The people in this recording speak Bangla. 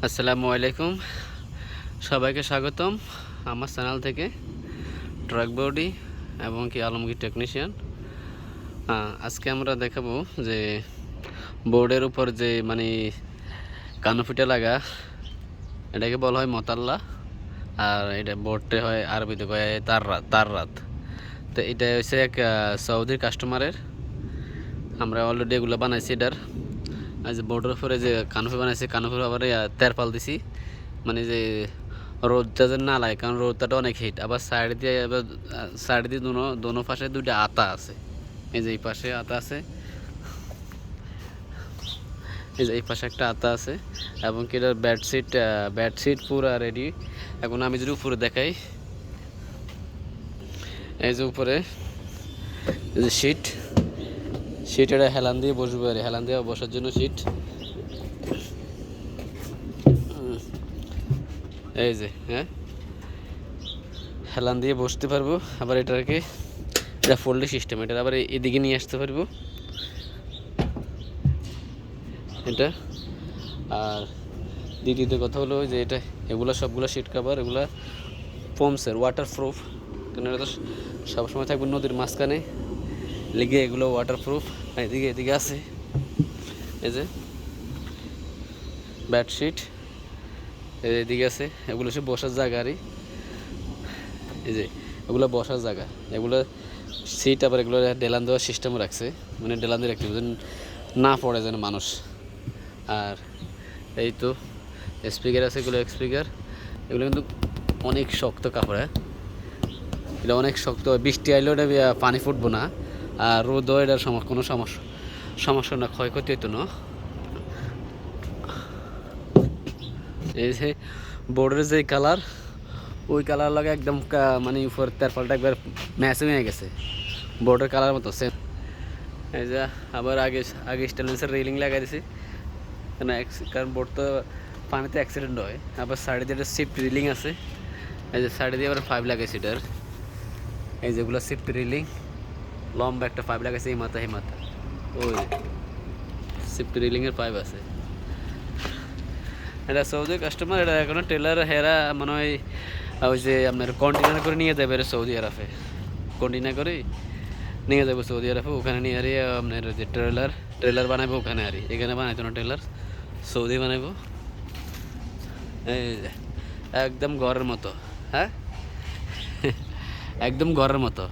আসসালামু আলাইকুম, সবাইকে স্বাগতম আমার চ্যানেল থেকে ট্রাক বডি এবং কি আলমগীর টেকনিশিয়ান। আজকে আমরা দেখাবো যে বোর্ডের উপর যে কানোফিটা লাগা, এটাকে বলা হয় মতাল্লা, আর এটা বোর্ডটা হয় আরবিতে কয় তার রাত। তো এটা হচ্ছে এক সৌদির কাস্টমারের। আমরা অলরেডি এগুলো বানাইছি। এটার যে বোর্ডের উপরে যে কানোফি বানাইছি, কানোফির আবার তেরপাল দিছি, যে রোদটা যেন না লাগে, কারণ রোদটা অনেক হিট। আবার সাইড দিয়ে দোনো পাশে দুইটা আতা আছে। এই যে এই পাশে আতা আছে, এই যে এই পাশে একটা আতা আছে, এবং কি এটার বেডশিট পুরো রেডি। এখন আমি যদি উপরে দেখাই, এই যে উপরে এই যে শীট এটা হেলান দিয়ে বসবে, আর হেলান দিয়ে বসার জন্য শীট। এই যে হেলান দিয়ে বসতে পারবো। আবার এটা ফোল্ডিং সিস্টেম, এটা আবার এদিকে নিয়ে আসতে পারবো এটা। আর দ্বিতীয়ত কথা হলো যে এগুলো সবগুলো সিট কাভার, এগুলো পমসের ওয়াটার প্রুফ, কারণ এটা তো সবসময় থাকবে নদীর মাঝখানে, লেগে এগুলো ওয়াটার প্রুফ। এদিকে আছে এই যে বেডশিট, এদিকে আছে, এগুলো সব বসার জায়গা। আর এই যে এগুলো বসার জায়গা, এগুলো সিট। আবার এগুলো ডেলান দেওয়ার সিস্টেমও রাখছে, ডেলান দিয়ে রাখতে যেন না পড়ে যেন মানুষ। আর এই তো স্পিকার আছে, এগুলো এগুলো কিন্তু অনেক শক্ত কাপড়। এটা অনেক শক্ত, বৃষ্টি আইলেও এটা পানি ফুটবো না, আর রোদও এটার কোনো সমস্যা না, ক্ষয়ক্ষতি হতো না। এই যে বোর্ডের যে কালার, ওই কালার লাগে একদম উপর তেরপালটা একবার ম্যাচিং হয়ে গেছে বোর্ডের কালার মতো সেম। এই যে আবার আগে স্টেনলেসের রেলিং লাগাই দিছি, কারণ বোর্ড তো পানিতে অ্যাক্সিডেন্ট হয়। আবার সাইডে যেটা শিফট রিলিং আছে, এই যে সাইডে দিয়ে আবার 5 লাগাইছি এটার। এই যেগুলো শিফট রিলিং, লম্বা একটা 5 লাগাইছে, এই মাথা ওই শিফট রিলিংয়ের 5 আছে। এটা সৌদি কাস্টমার, এটা এখনো টেলার হেরা ওই যে আপনার কন্টেনার করে নিয়ে যাবে সৌদি আরবে, কন্টেনার করে নিয়ে যাবো সৌদি আরবে। ওখানে নিয়ে আপনার যে ট্রেলার বানাবো ওখানে, এখানে বানাইতো না ট্রেলার, সৌদি বানাবো। এই যে একদম ঘরের মতো, একদম ঘরের মতো।